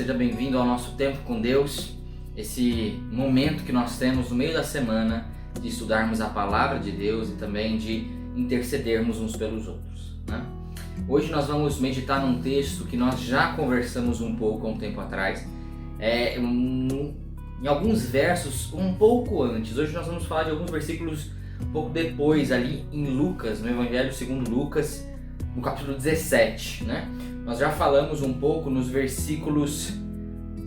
seja bem-vindo ao nosso Tempo com Deus, esse momento que nós temos no meio da semana de estudarmos a Palavra de Deus e também de intercedermos uns pelos outros, né? Hoje nós vamos meditar num texto que nós já conversamos um pouco há um tempo atrás, em alguns versos um pouco antes. Hoje nós vamos falar de alguns versículos um pouco depois, ali em Lucas, no Evangelho segundo Lucas, no capítulo 17, né? Nós já falamos um pouco nos versículos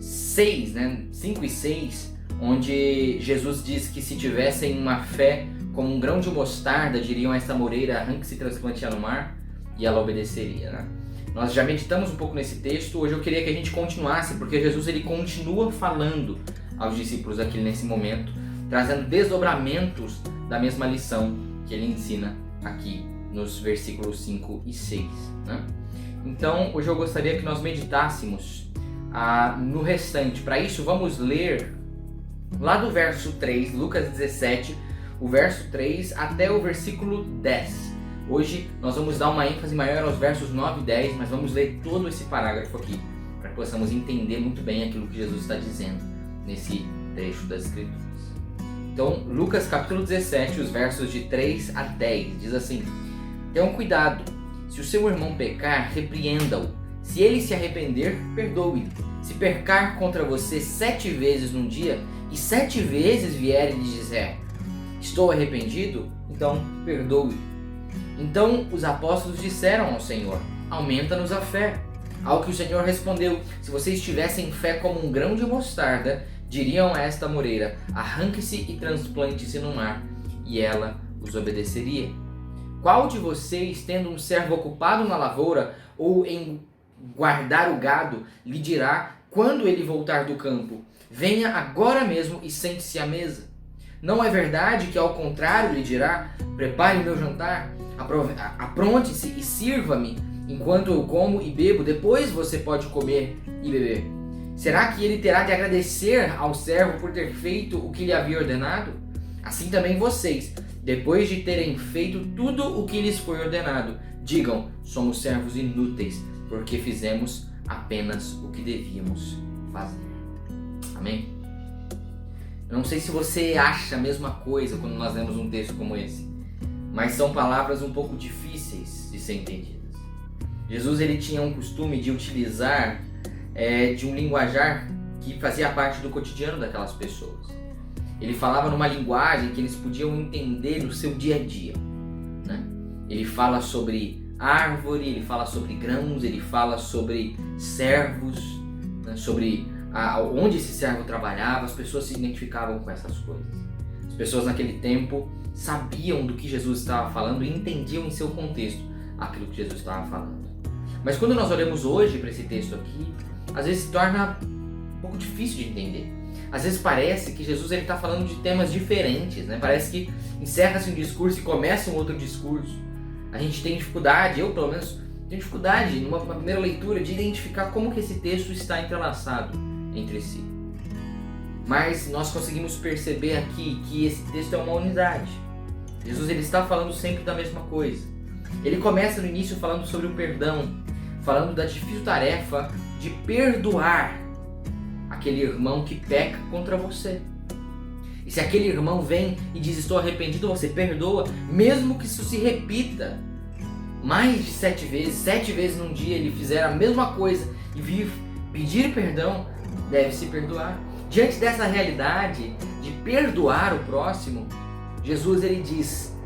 6, né? 5 e 6, onde Jesus diz que se tivessem uma fé como um grão de mostarda, diriam a esta moreira, arranque-se e transplante-a no mar, e ela obedeceria, né? Nós já meditamos um pouco nesse texto. Hoje eu queria que a gente continuasse, porque Jesus ele continua falando aos discípulos aqui nesse momento, trazendo desdobramentos da mesma lição que ele ensina aqui nos versículos 5 e 6, né? Então, hoje eu gostaria que nós meditássemos no restante. Para isso, vamos ler lá do verso 3, Lucas 17, o verso 3 até o versículo 10. Hoje nós vamos dar uma ênfase maior aos versos 9 e 10, mas vamos ler todo esse parágrafo aqui, para que possamos entender muito bem aquilo que Jesus está dizendo nesse trecho das Escrituras. Então, Lucas capítulo 17, os versos de 3 a 10, diz assim: tenham cuidado, se o seu irmão pecar, repreenda-o. Se ele se arrepender, perdoe-lhe. Se pecar contra você 7 vezes num dia, e 7 vezes vier e lhe dizer, estou arrependido, então perdoe-lhe. Então os apóstolos disseram ao Senhor, aumenta-nos a fé. Ao que o Senhor respondeu, se vocês tivessem fé como um grão de mostarda, diriam a esta moreira, arranque-se e transplante-se no mar, e ela os obedeceria. Qual de vocês, tendo um servo ocupado na lavoura ou em guardar o gado, lhe dirá, quando ele voltar do campo, venha agora mesmo e sente-se à mesa? Não é verdade que, ao contrário, lhe dirá, prepare o meu jantar, apronte-se e sirva-me, enquanto eu como e bebo, depois você pode comer e beber? Será que ele terá de agradecer ao servo por ter feito o que lhe havia ordenado? Assim também vocês, depois de terem feito tudo o que lhes foi ordenado, digam, somos servos inúteis, porque fizemos apenas o que devíamos fazer. Amém? Eu não sei se você acha a mesma coisa quando nós lemos um texto como esse, mas são palavras um pouco difíceis de ser entendidas. Jesus ele tinha um costume de utilizar de um linguajar que fazia parte do cotidiano daquelas pessoas. Ele falava numa linguagem que eles podiam entender no seu dia a dia, né? Ele fala sobre árvore, ele fala sobre grãos, ele fala sobre servos, né? Sobre onde esse servo trabalhava. As pessoas se identificavam com essas coisas. As pessoas naquele tempo sabiam do que Jesus estava falando e entendiam em seu contexto aquilo que Jesus estava falando. Mas quando nós olhamos hoje para esse texto aqui, às vezes se torna um pouco difícil de entender. Às vezes parece que Jesus está falando de temas diferentes, né? Parece que encerra-se um discurso e começa um outro discurso. A gente tem dificuldade, eu pelo menos tenho dificuldade, numa primeira leitura, de identificar como que esse texto está entrelaçado entre si. Mas nós conseguimos perceber aqui que esse texto é uma unidade. Jesus ele está falando sempre da mesma coisa. Ele começa no início falando sobre o perdão, falando da difícil tarefa de perdoar aquele irmão que peca contra você. E se aquele irmão vem e diz estou arrependido, você perdoa, mesmo que isso se repita mais de 7 vezes, 7 vezes num dia ele fizer a mesma coisa e vir pedir perdão, deve se perdoar. Diante dessa realidade de perdoar o próximo, Jesus ele diz,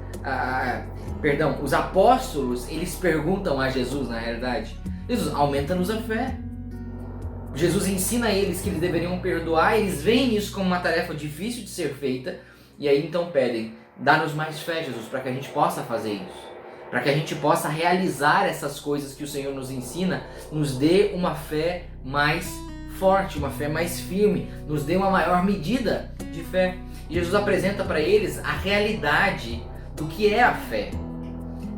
os apóstolos eles perguntam a Jesus, na realidade, Jesus, aumenta-nos a fé. Jesus ensina a eles que eles deveriam perdoar, eles veem isso como uma tarefa difícil de ser feita, e aí então pedem, dá-nos mais fé, Jesus, para que a gente possa fazer isso, para que a gente possa realizar essas coisas que o Senhor nos ensina, nos dê uma fé mais forte, uma fé mais firme, nos dê uma maior medida de fé. E Jesus apresenta para eles a realidade do que é a fé,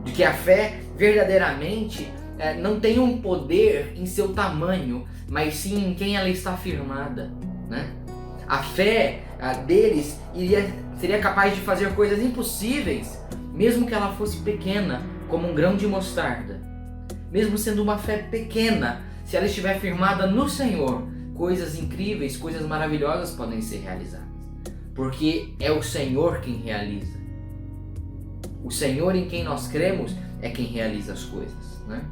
de que a fé verdadeiramente não tem um poder em seu tamanho, mas sim em quem ela está firmada, né? A fé deles seria capaz de fazer coisas impossíveis, mesmo que ela fosse pequena, como um grão de mostarda. Mesmo sendo uma fé pequena, se ela estiver firmada no Senhor, coisas incríveis, coisas maravilhosas podem ser realizadas. Porque é o Senhor quem realiza. O Senhor em quem nós cremos é quem realiza as coisas, né?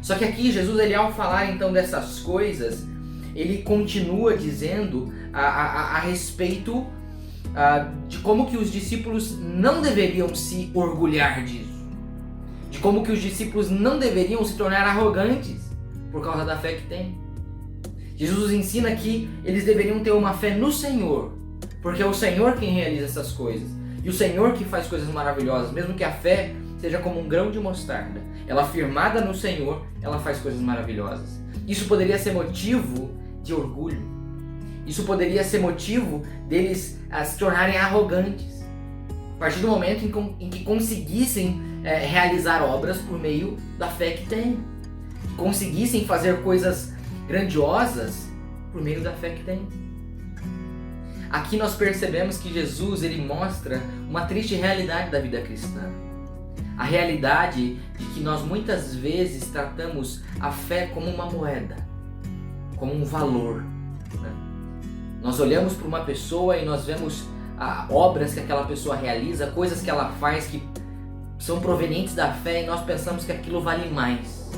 Só que aqui Jesus, ele ao falar então dessas coisas, ele continua dizendo a respeito de como que os discípulos não deveriam se orgulhar disso. De como que os discípulos não deveriam se tornar arrogantes por causa da fé que têm. Jesus nos ensina que eles deveriam ter uma fé no Senhor, porque é o Senhor quem realiza essas coisas. E o Senhor que faz coisas maravilhosas, mesmo que a fé seja como um grão de mostarda. Ela firmada no Senhor, ela faz coisas maravilhosas. Isso poderia ser motivo de orgulho. Isso poderia ser motivo deles se tornarem arrogantes. A partir do momento em que conseguissem realizar obras por meio da fé que têm. Que conseguissem fazer coisas grandiosas por meio da fé que têm. Aqui nós percebemos que Jesus, ele mostra uma triste realidade da vida cristã. A realidade de que nós muitas vezes tratamos a fé como uma moeda, como um valor, né? Nós olhamos para uma pessoa e nós vemos obras que aquela pessoa realiza, coisas que ela faz que são provenientes da fé e nós pensamos que aquilo vale mais.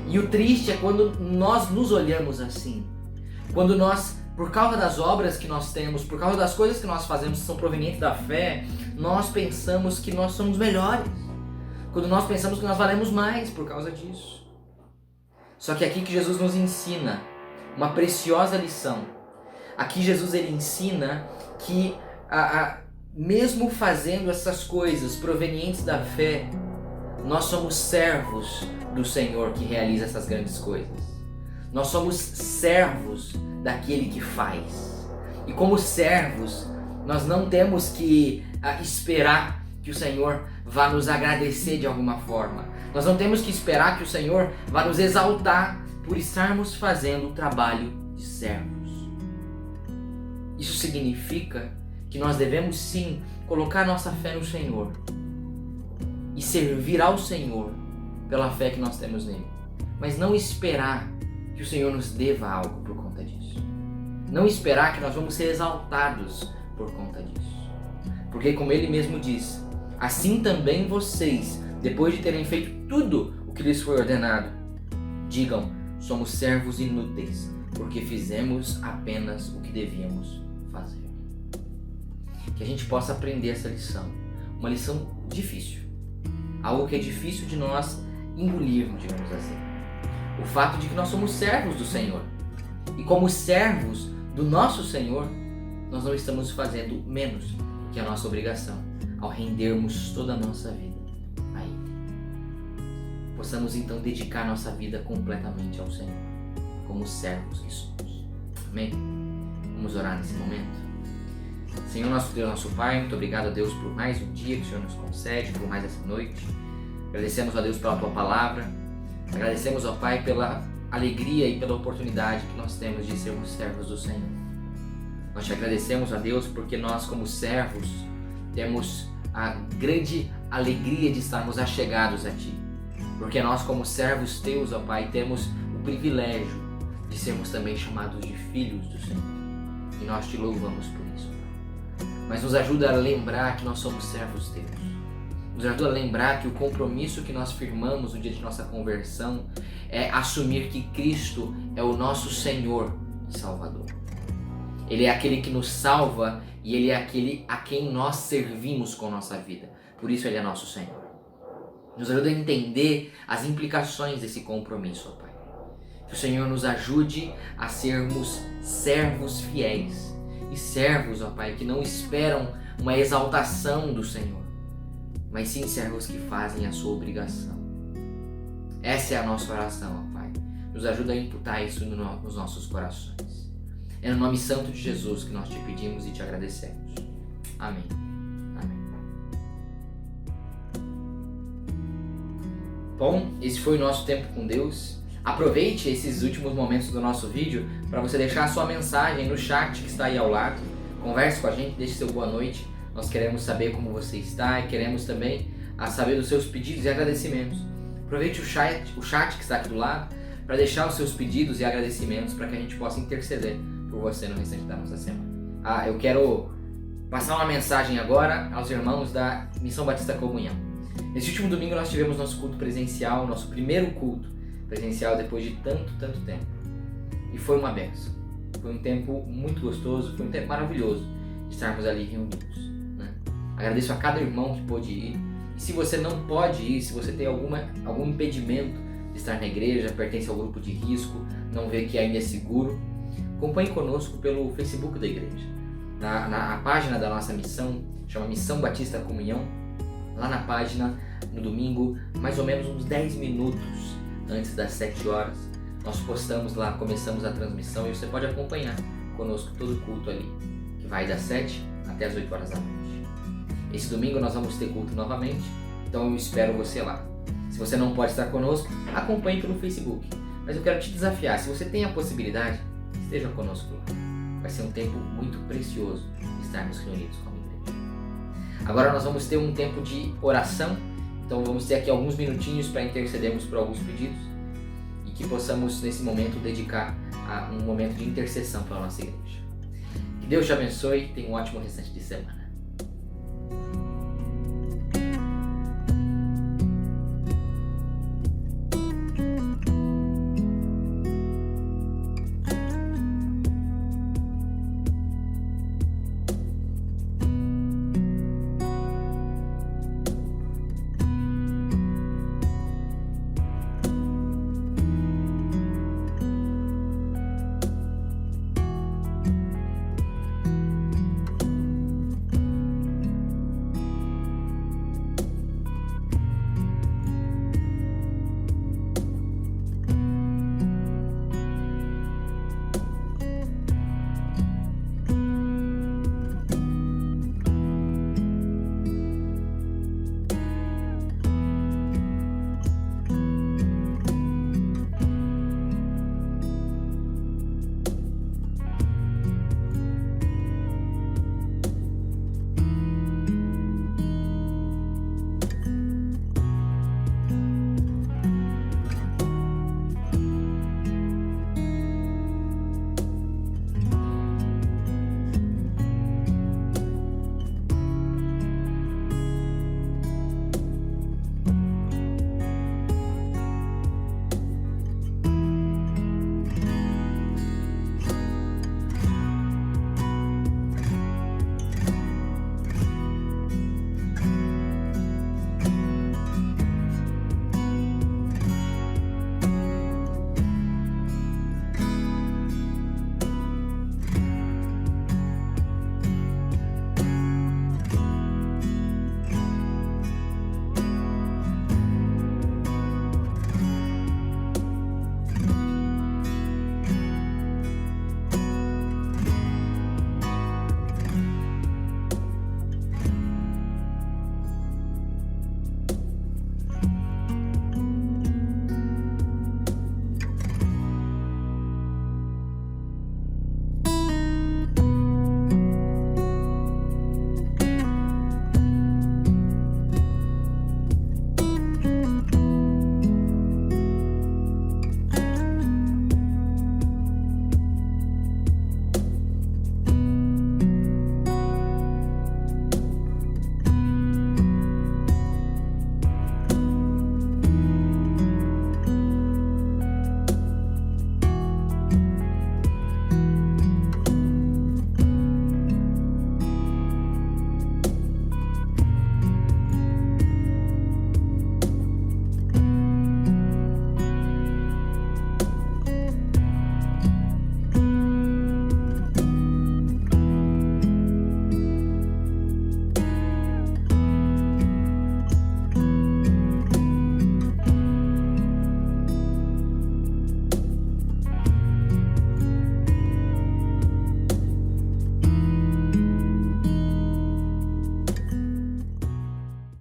E o triste é quando nós nos olhamos assim, quando nós, por causa das obras que nós temos, por causa das coisas que nós fazemos que são provenientes da fé, nós pensamos que nós somos melhores. Quando nós pensamos que nós valemos mais por causa disso. Só que aqui que Jesus nos ensina uma preciosa lição. Aqui Jesus, ele ensina que mesmo fazendo essas coisas provenientes da fé, nós somos servos do Senhor que realiza essas grandes coisas. Nós somos servos daquele que faz. E como servos, nós não temos que esperar que o Senhor vá nos agradecer de alguma forma. Nós não temos que esperar que o Senhor vá nos exaltar por estarmos fazendo o trabalho de servos. Isso significa que nós devemos sim colocar nossa fé no Senhor e servir ao Senhor pela fé que nós temos nele. Mas não esperar que o Senhor nos deva algo por conta disso. Não esperar que nós vamos ser exaltados por conta disso. Porque como ele mesmo diz, assim também vocês, depois de terem feito tudo o que lhes foi ordenado, digam, somos servos inúteis, porque fizemos apenas o que devíamos fazer. Que a gente possa aprender essa lição. Uma lição difícil. Algo que é difícil de nós engolirmos, digamos assim. O fato de que nós somos servos do Senhor. E como servos do nosso Senhor, nós não estamos fazendo menos do que a nossa obrigação ao rendermos toda a nossa vida a Ele. Possamos então dedicar nossa vida completamente ao Senhor, como servos que somos. Amém? Vamos orar nesse momento. Senhor, nosso Deus, nosso Pai, muito obrigado a Deus por mais um dia que o Senhor nos concede, por mais essa noite. Agradecemos a Deus pela Tua Palavra. Agradecemos ao Pai pela alegria e pela oportunidade que nós temos de sermos servos do Senhor. Nós te agradecemos a Deus porque nós, como servos, temos a grande alegria de estarmos achegados a Ti. Porque nós, como servos Teus, ó Pai, temos o privilégio de sermos também chamados de filhos do Senhor. E nós Te louvamos por isso. Mas nos ajuda a lembrar que nós somos servos Teus. Nos ajuda a lembrar que o compromisso que nós firmamos no dia de nossa conversão é assumir que Cristo é o nosso Senhor e Salvador. Ele é aquele que nos salva e Ele é aquele a quem nós servimos com nossa vida. Por isso Ele é nosso Senhor. Nos ajuda a entender as implicações desse compromisso, ó Pai. Que o Senhor nos ajude a sermos servos fiéis. E servos, ó Pai, que não esperam uma exaltação do Senhor, mas sim servos que fazem a sua obrigação. Essa é a nossa oração, ó Pai. Nos ajuda a imputar isso nos nossos corações. É no nome santo de Jesus que nós te pedimos e te agradecemos. Amém. Amém. Bom, esse foi o nosso tempo com Deus. Aproveite esses últimos momentos do nosso vídeo para você deixar a sua mensagem no chat que está aí ao lado. Converse com a gente, deixe seu boa noite. Nós queremos saber como você está e queremos também saber dos seus pedidos e agradecimentos. Aproveite o chat que está aqui do lado. para deixar os seus pedidos e agradecimentos para que a gente possa interceder por você no restante da nossa semana. Eu quero passar uma mensagem agora aos irmãos da Missão Batista Comunhão. Nesse último domingo nós tivemos nosso culto presencial, nosso primeiro culto presencial depois de tanto tempo. E foi uma bênção. Foi um tempo muito gostoso, foi um tempo maravilhoso de estarmos ali reunidos, né? Agradeço a cada irmão que pôde ir. E se você não pode ir, se você tem algum impedimento de estar na igreja, pertence ao grupo de risco, não vê que ainda é seguro, acompanhe conosco pelo Facebook da igreja. Na página da nossa missão, chama Missão Batista Comunhão, lá na página, no domingo, mais ou menos uns 10 minutos antes das 7 horas, nós postamos lá, começamos a transmissão e você pode acompanhar conosco todo o culto ali, que vai das 7 até as 8 horas da noite. Esse domingo nós vamos ter culto novamente, então eu espero você lá. Se você não pode estar conosco, acompanhe pelo Facebook. Mas eu quero te desafiar, se você tem a possibilidade, esteja conosco lá. Vai ser um tempo muito precioso estarmos reunidos como igreja. Agora nós vamos ter um tempo de oração, então vamos ter aqui alguns minutinhos para intercedermos por alguns pedidos e que possamos nesse momento dedicar a um momento de intercessão para a nossa igreja. Que Deus te abençoe e tenha um ótimo restante de semana.